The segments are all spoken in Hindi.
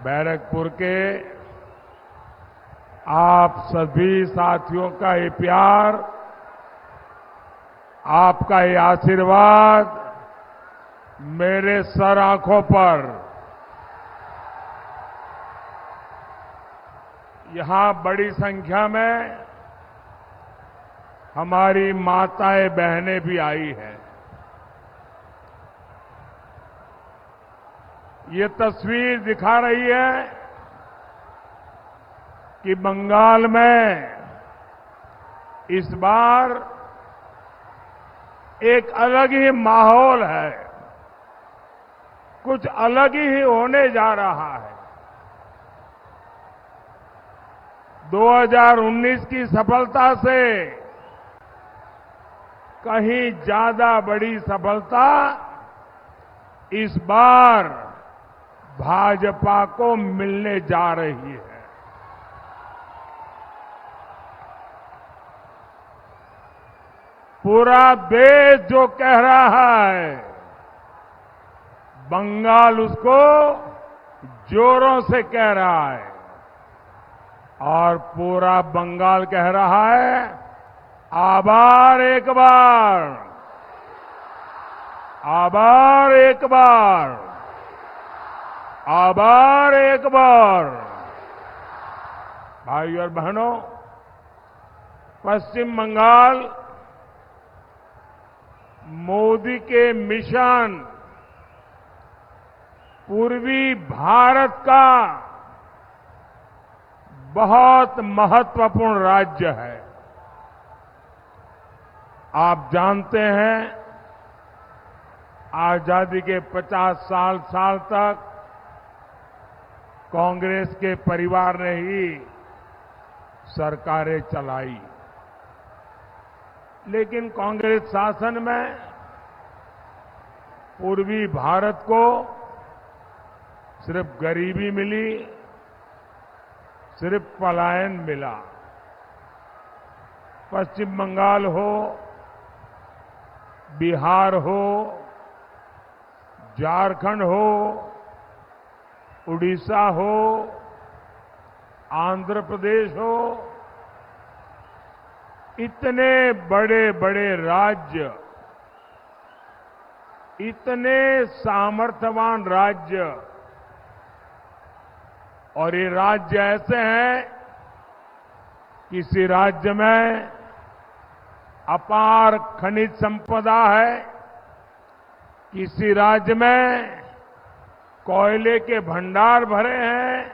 बैरकपुर के आप सभी साथियों का ये प्यार, आपका ये आशीर्वाद मेरे सर आंखों पर, यहां बड़ी संख्या में हमारी माताएं बहनें भी आई हैं। ये तस्वीर दिखा रही है कि बंगाल में इस बार एक अलग ही माहौल है, कुछ अलग ही होने जा रहा है। 2019 की सफलता से कहीं ज्यादा बड़ी सफलता इस बार भाजपा को मिलने जा रही है। पूरा देश जो कह रहा है, बंगाल उसको जोरों से कह रहा है और पूरा बंगाल कह रहा है, आभार एक बार, आभार एक बार, आभार एक बार। भाइयों और बहनों, पश्चिम बंगाल मोदी के मिशन पूर्वी भारत का बहुत महत्वपूर्ण राज्य है। आप जानते हैं, आजादी के 50 साल तक कांग्रेस के परिवार ने ही सरकारें चलाई, लेकिन कांग्रेस शासन में पूर्वी भारत को सिर्फ गरीबी मिली, सिर्फ पलायन मिला। पश्चिम बंगाल हो, बिहार हो, झारखंड हो, उड़ीसा हो, आंध्र प्रदेश हो, इतने बड़े बड़े राज्य, इतने सामर्थ्यवान राज्य, और ये राज्य ऐसे हैं, किसी राज्य में अपार खनिज संपदा है, किसी राज्य में कोयले के भंडार भरे हैं,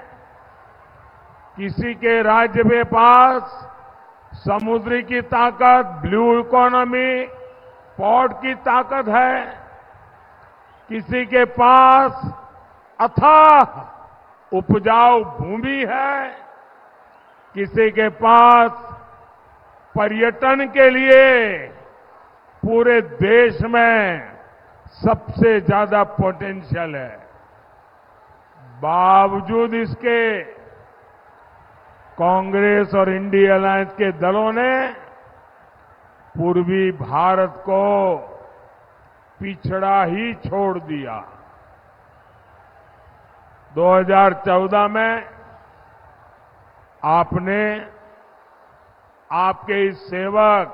किसी के राज्य के पास समुद्री की ताकत, ब्लू इकोनॉमी, पोर्ट की ताकत है, किसी के पास अथाह उपजाऊ भूमि है, किसी के पास पर्यटन के लिए पूरे देश में सबसे ज्यादा पोटेंशियल है। बावजूद इसके कांग्रेस और इंडिया अलायंस के दलों ने पूर्वी भारत को पिछड़ा ही छोड़ दिया। 2014 में आपने आपके इस सेवक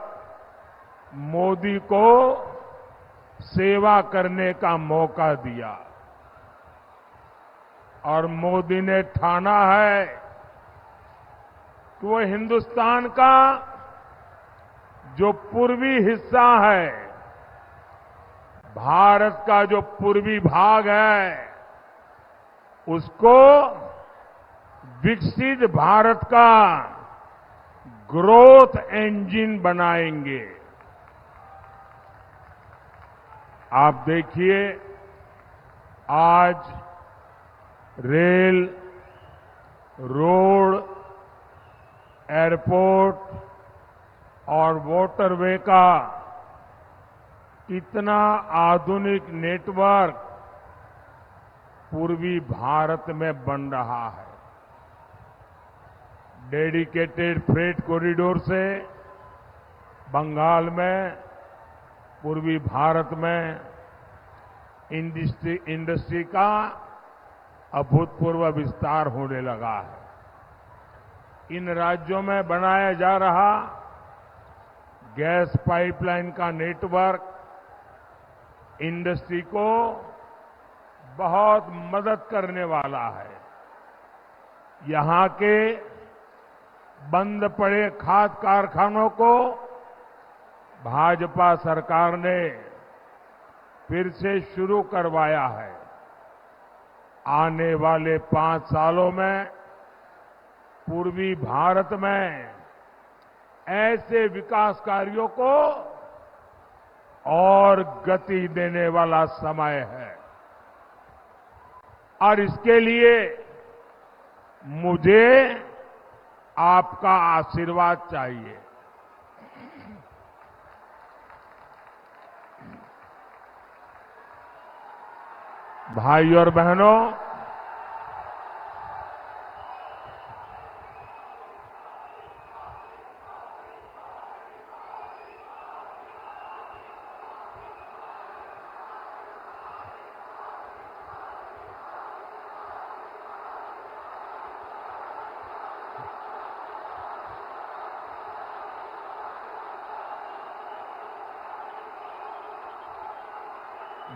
मोदी को सेवा करने का मौका दिया और मोदी ने ठाना है कि वो हिंदुस्तान का जो पूर्वी हिस्सा है, भारत का जो पूर्वी भाग है, उसको विकसित भारत का ग्रोथ इंजन बनाएंगे। आप देखिए, आज रेल, रोड, एयरपोर्ट और वाटरवे का कितना आधुनिक नेटवर्क पूर्वी भारत में बन रहा है। डेडिकेटेड फ्रेट कॉरिडोर से बंगाल में, पूर्वी भारत में इंडस्ट्री का अभूतपूर्व विस्तार होने लगा है। इन राज्यों में बनाया जा रहा गैस पाइपलाइन का नेटवर्क इंडस्ट्री को बहुत मदद करने वाला है। यहां के बंद पड़े खाद कारखानों को भाजपा सरकार ने फिर से शुरू करवाया है। आने वाले 5 सालों में पूर्वी भारत में ऐसे विकास कार्यों को और गति देने वाला समय है और इसके लिए मुझे आपका आशीर्वाद चाहिए। भाई और बहनों,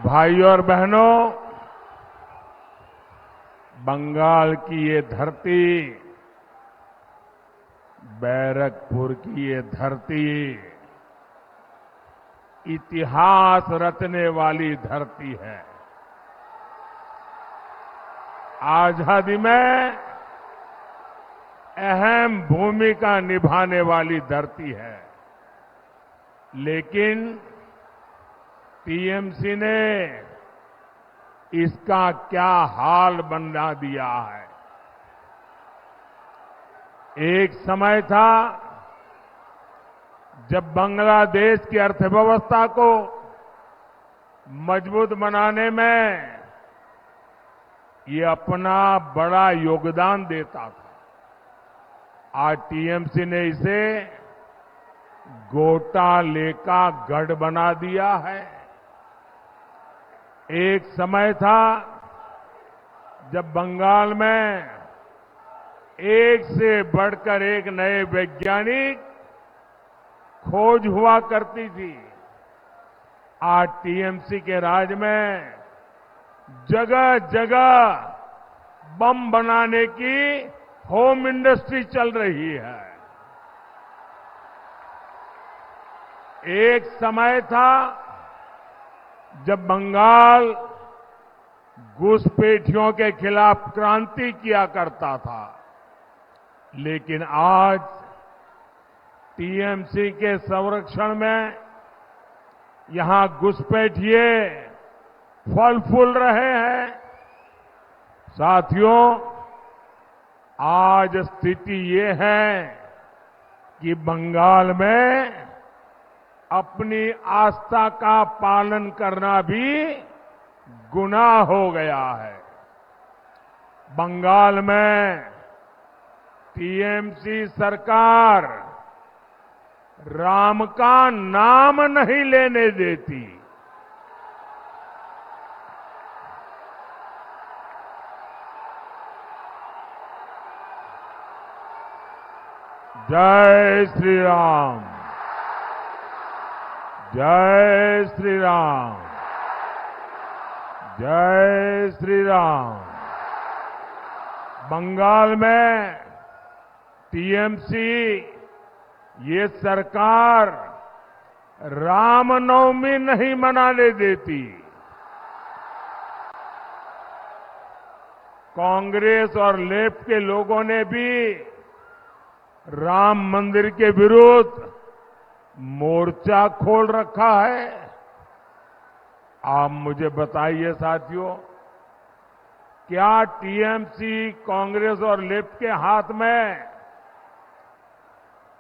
भाई और बहनों, बंगाल की ये धरती, बैरकपुर की ये धरती इतिहास रचने वाली धरती है। आजादी में अहम भूमिका निभाने वाली धरती है, लेकिन टीएमसी ने इसका क्या हाल बना दिया है। एक समय था जब बांग्लादेश की अर्थव्यवस्था को मजबूत बनाने में ये अपना बड़ा योगदान देता था। आज टीएमसी ने इसे घोटाले का गढ़ बना दिया है। एक समय था जब बंगाल में एक से बढ़कर एक नए वैज्ञानिक खोज हुआ करती थी। आज टीएमसी के राज में जगह जगह बम बनाने की होम इंडस्ट्री चल रही है। एक समय था जब बंगाल घुसपैठियों के खिलाफ क्रांति किया करता था, लेकिन आज टीएमसी के संरक्षण में यहां घुसपैठिए फल फूल रहे हैं। साथियों, आज स्थिति ये है कि बंगाल में अपनी आस्था का पालन करना भी गुनाह हो गया है। बंगाल में टीएमसी सरकार राम का नाम नहीं लेने देती। जय श्री राम, जय श्री राम, जय श्री राम। बंगाल में टीएमसी ये सरकार रामनवमी नहीं मनाने देती। कांग्रेस और लेफ्ट के लोगों ने भी राम मंदिर के विरुद्ध मोर्चा खोल रखा है। आप मुझे बताइए साथियों, क्या टीएमसी, कांग्रेस और लेफ्ट के हाथ में,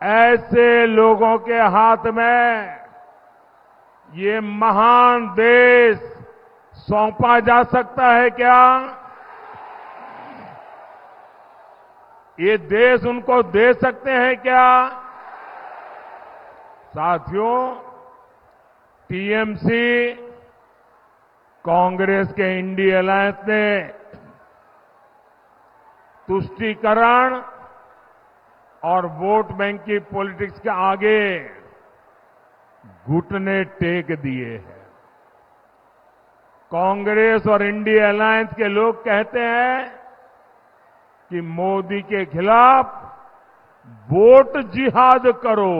ऐसे लोगों के हाथ में ये महान देश सौंपा जा सकता है क्या? ये देश उनको दे सकते हैं क्या? साथियों, टीएमसी, कांग्रेस के इंडिया अलायंस ने तुष्टीकरण और वोट बैंक की पॉलिटिक्स के आगे घुटने टेक दिए हैं। कांग्रेस और इंडिया अलायंस के लोग कहते हैं कि मोदी के खिलाफ वोट जिहाद करो,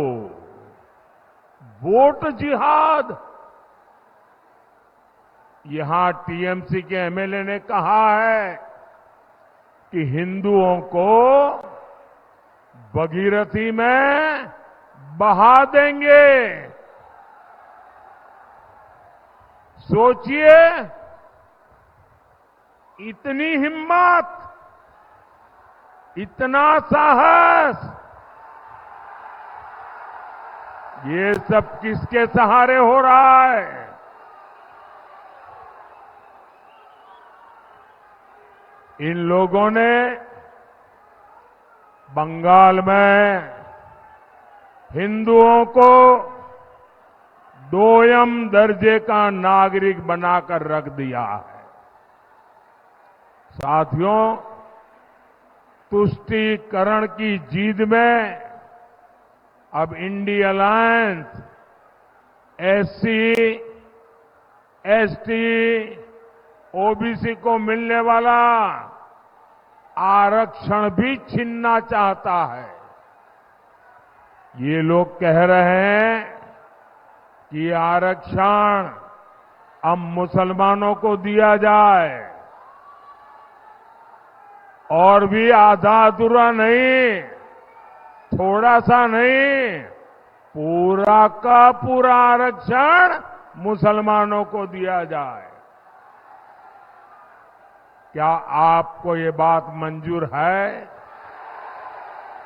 वोट जिहाद। यहां टीएमसी के एमएलए ने कहा है कि हिंदुओं को भगीरथी में बहा देंगे। सोचिए, इतनी हिम्मत, इतना साहस, ये सब किसके सहारे हो रहा है? इन लोगों ने बंगाल में हिंदुओं को दोयम दर्जे का नागरिक बनाकर रख दिया है। साथियों, तुष्टीकरण की जीद में अब India alliance SC, ST, OBC को मिलने वाला आरक्षण भी छीनना चाहता है। ये लोग कह रहे हैं कि आरक्षण अब मुसलमानों को दिया जाए, और भी आधा अधूरा नहीं, थोड़ा सा नहीं, पूरा का पूरा आरक्षण मुसलमानों को दिया जाए। क्या आपको ये बात मंजूर है?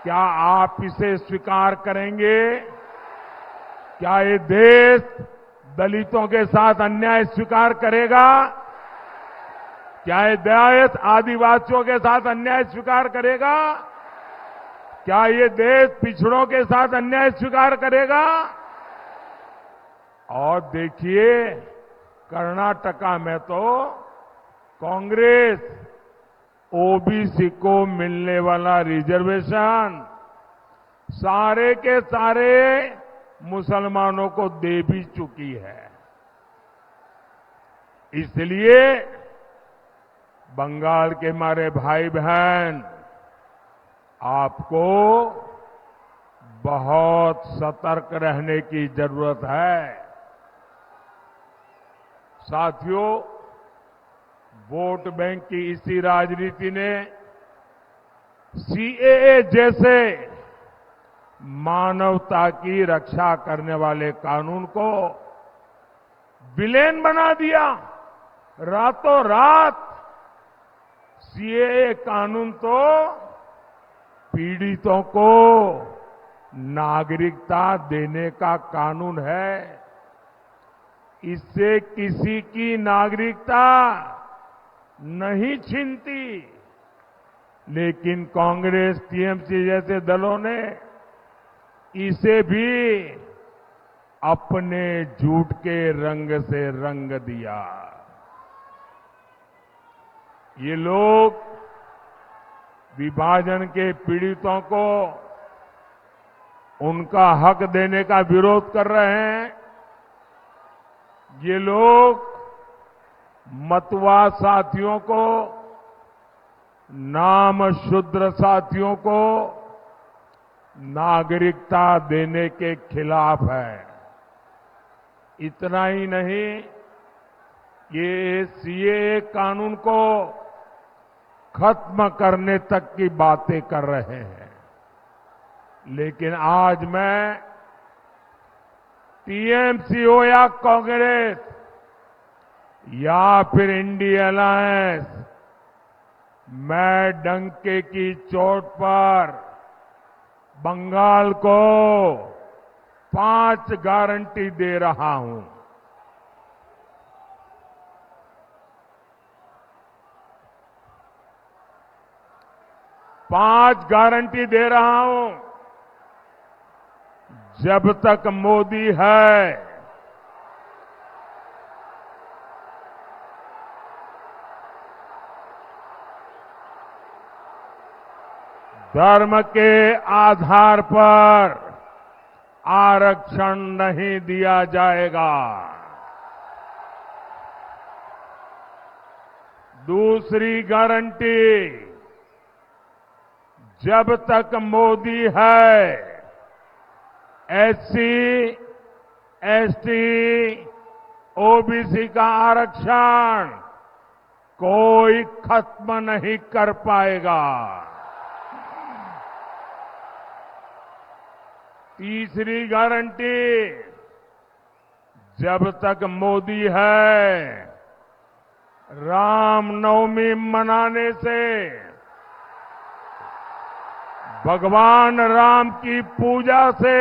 क्या आप इसे स्वीकार करेंगे? क्या ये देश दलितों के साथ अन्याय स्वीकार करेगा? क्या ये देश आदिवासियों के साथ अन्याय स्वीकार करेगा? क्या ये देश पिछड़ों के साथ अन्याय स्वीकार करेगा? और देखिए, कर्नाटका में तो कांग्रेस ओबीसी को मिलने वाला रिजर्वेशन सारे के सारे मुसलमानों को दे भी चुकी है। इसलिए बंगाल के हमारे भाई बहन, आपको बहुत सतर्क रहने की जरूरत है। साथियों, वोट बैंक की इसी राजनीति ने सीएए जैसे मानवता की रक्षा करने वाले कानून को विलेन बना दिया। रातों रात सीएए कानून तो पीड़ितों को नागरिकता देने का कानून है। इससे किसी की नागरिकता नहीं छीनती, लेकिन कांग्रेस, टीएमसी जैसे दलों ने इसे भी अपने झूठ के रंग से रंग दिया। ये लोग विभाजन के पीड़ितों को उनका हक देने का विरोध कर रहे हैं। ये लोग मतवा साथियों को, नाम शूद्र साथियों को नागरिकता देने के खिलाफ है। इतना ही नहीं, ये सीएए कानून को खत्म करने तक की बातें कर रहे हैं। लेकिन आज मैं टीएमसी हो या कांग्रेस या फिर इंडिया अलायंस, मैं डंके की चोट पर बंगाल को 5 गारंटी दे रहा हूं। पांच गारंटी दे रहा हूं। जब तक मोदी है, धर्म के आधार पर आरक्षण नहीं दिया जाएगा। दूसरी गारंटी, जब तक मोदी है, एससी, एसटी, ओबीसी का आरक्षण कोई खत्म नहीं कर पाएगा। तीसरी गारंटी, जब तक मोदी है, रामनवमी मनाने से, भगवान राम की पूजा से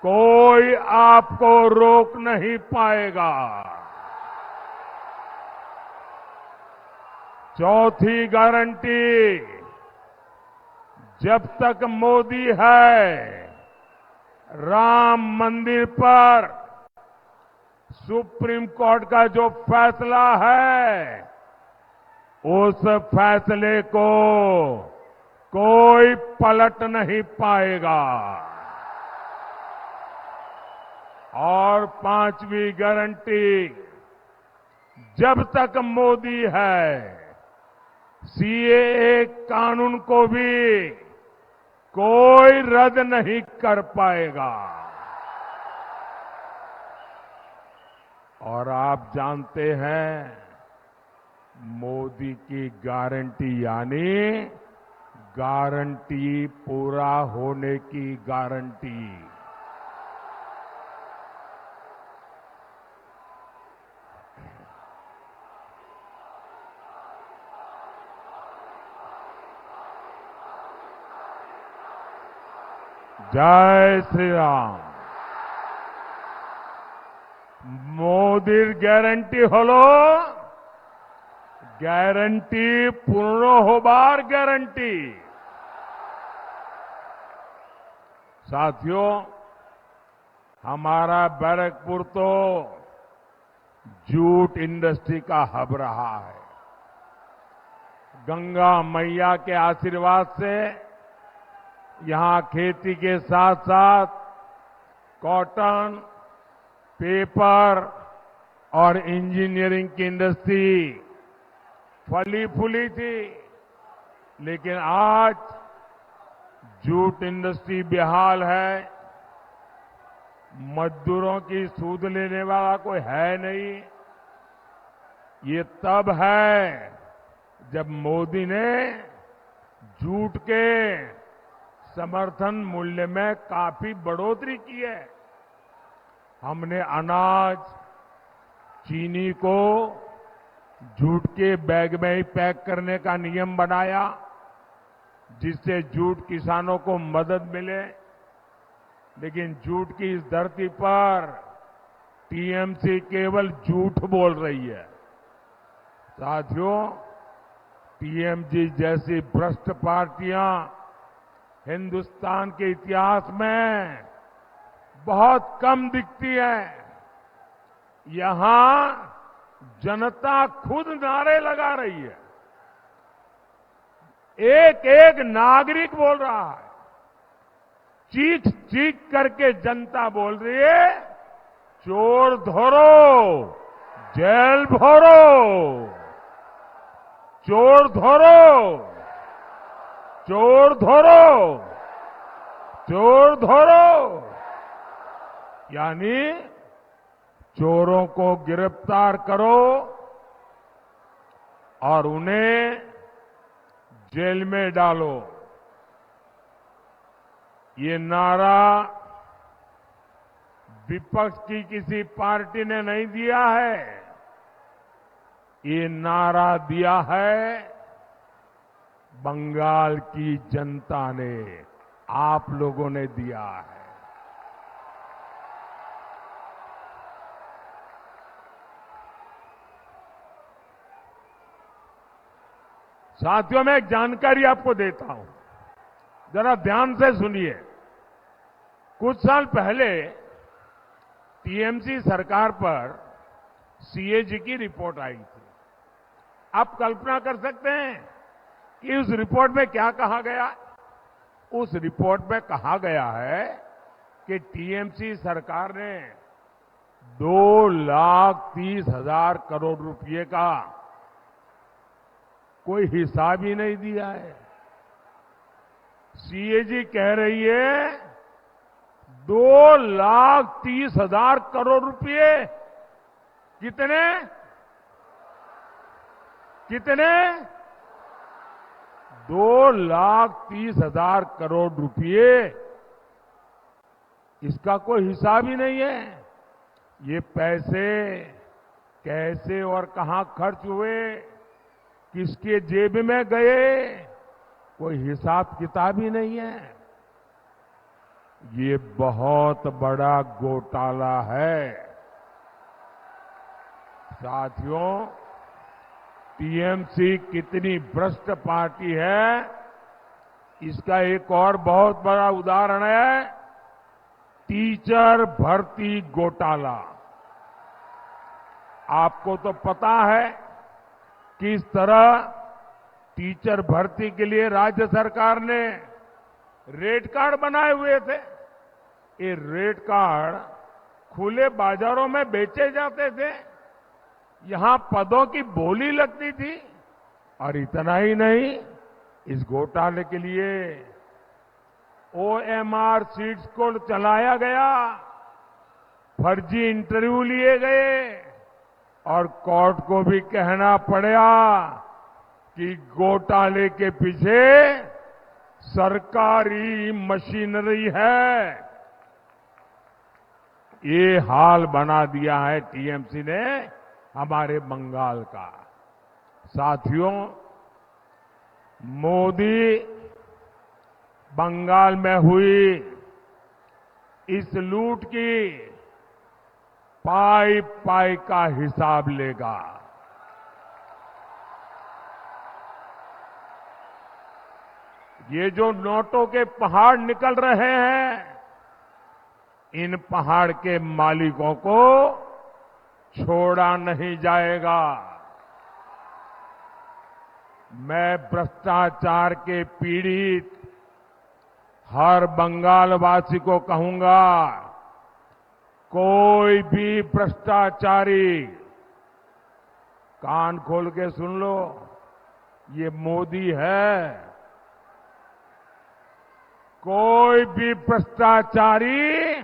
कोई आपको रोक नहीं पाएगा। चौथी गारंटी, जब तक मोदी है, राम मंदिर पर सुप्रीम कोर्ट का जो फैसला है, उस फैसले को कोई पलट नहीं पाएगा। और पांचवी गारंटी, जब तक मोदी है, सीएए कानून को भी कोई रद्द नहीं कर पाएगा। और आप जानते हैं, मोदी की गारंटी यानी गारंटी पूरा होने की गारंटी। जय श्री राम। मोदीर ग्यारंटी हलो ग्यारंटी पूर्ण होबार ग्यारंटी। साथियों, हमारा बैरकपुर तो जूट इंडस्ट्री का हब रहा है। गंगा मैया के आशीर्वाद से यहां खेती के साथ साथ कॉटन, पेपर और इंजीनियरिंग की इंडस्ट्री फली फूली थी, लेकिन आज जूट इंडस्ट्री बेहाल है। मजदूरों की सूद लेने वाला कोई है नहीं। ये तब है जब मोदी ने जूट के समर्थन मूल्य में काफी बढ़ोतरी की है। हमने अनाज, चीनी को जूट के बैग में ही पैक करने का नियम बनाया, जिससे जूट किसानों को मदद मिले। लेकिन जूट की इस धरती पर टीएमसी केवल झूठ बोल रही है। साथियों, टीएमसी जैसी भ्रष्ट पार्टियां हिंदुस्तान के इतिहास में बहुत कम दिखती है। यहां जनता खुद नारे लगा रही है। एक एक नागरिक बोल रहा है, चीख चीख करके जनता बोल रही है, चोर धरो, जेल भरो, चोर धरो, चोर धरो, चोर धरो। यानी चोरों को गिरफ्तार करो और उन्हें जेल में डालो। ये नारा विपक्ष की किसी पार्टी ने नहीं दिया है, ये नारा दिया है बंगाल की जनता ने, आप लोगों ने दिया है। साथियों, मैं एक जानकारी आपको देता हूं, जरा ध्यान से सुनिए। कुछ साल पहले टीएमसी सरकार पर सीएजी की रिपोर्ट आई थी। आप कल्पना कर सकते हैं कि उस रिपोर्ट में क्या कहा गया? उस रिपोर्ट में कहा गया है कि टीएमसी सरकार ने 2,30,000 करोड़ रुपए का कोई हिसाब ही नहीं दिया है। सीएजी कह रही है 2,30,000 करोड़ रुपए। कितने कितने 2,30,000 करोड़ रुपए। इसका कोई हिसाब ही नहीं है। ये पैसे कैसे और कहां खर्च हुए, किसके जेब में गए, कोई हिसाब किताब ही नहीं है। ये बहुत बड़ा घोटाला है। साथियों, टीएमसी कितनी भ्रष्ट पार्टी है, इसका एक और बहुत बड़ा उदाहरण है टीचर भर्ती घोटाला। आपको तो पता है किस तरह टीचर भर्ती के लिए राज्य सरकार ने रेट कार्ड बनाए हुए थे। ये रेट कार्ड खुले बाजारों में बेचे जाते थे, यहां पदों की बोली लगती थी। और इतना ही नहीं, इस घोटाले के लिए ओएमआर सीट्स को चलाया गया, फर्जी इंटरव्यू लिए गए और कोर्ट को भी कहना पड़ा कि घोटाले के पीछे सरकारी मशीनरी है। ये हाल बना दिया है टीएमसी ने हमारे बंगाल का। साथियों, मोदी बंगाल में हुई इस लूट की पाई पाई का हिसाब लेगा। ये जो नोटों के पहाड़ निकल रहे हैं, इन पहाड़ के मालिकों को छोड़ा नहीं जाएगा। मैं भ्रष्टाचार के पीड़ित हर बंगालवासी को कहूंगा, कोई भी भ्रष्टाचारी, कान खोल के सुन लो, ये मोदी है। कोई भी भ्रष्टाचारी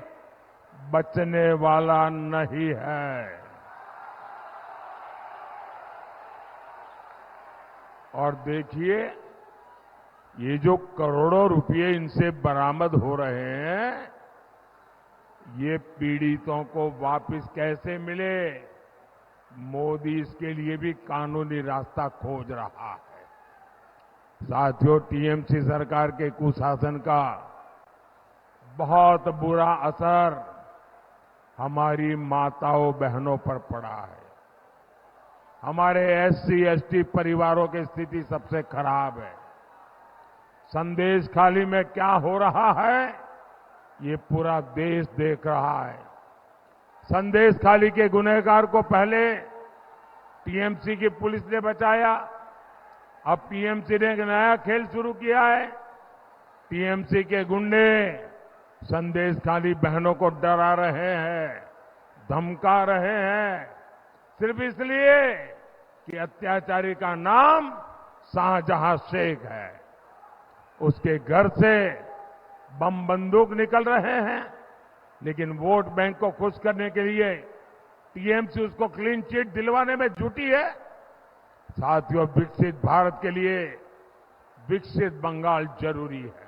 बचने वाला नहीं है। और देखिए, ये जो करोड़ों रुपए इनसे बरामद हो रहे हैं, ये पीड़ितों को वापस कैसे मिले, मोदी इसके लिए भी कानूनी रास्ता खोज रहा है। साथियों, टीएमसी सरकार के कुशासन का बहुत बुरा असर हमारी माताओं बहनों पर पड़ा है। हमारे एससी एसटी परिवारों की स्थिति सबसे खराब है। संदेश खाली में क्या हो रहा है, ये पूरा देश देख रहा है। संदेश खाली के गुनहगार को पहले टीएमसी की पुलिस ने बचाया, अब टीएमसी ने एक नया खेल शुरू किया है। टीएमसी के गुंडे संदेश खाली बहनों को डरा रहे हैं, धमका रहे हैं, सिर्फ इसलिए कि अत्याचारी का नाम शाहजहां शेख है। उसके घर से बम बंदूक निकल रहे हैं, लेकिन वोट बैंक को खुश करने के लिए टीएमसी उसको क्लीन चिट दिलवाने में जुटी है। साथियों, विकसित भारत के लिए विकसित बंगाल जरूरी है।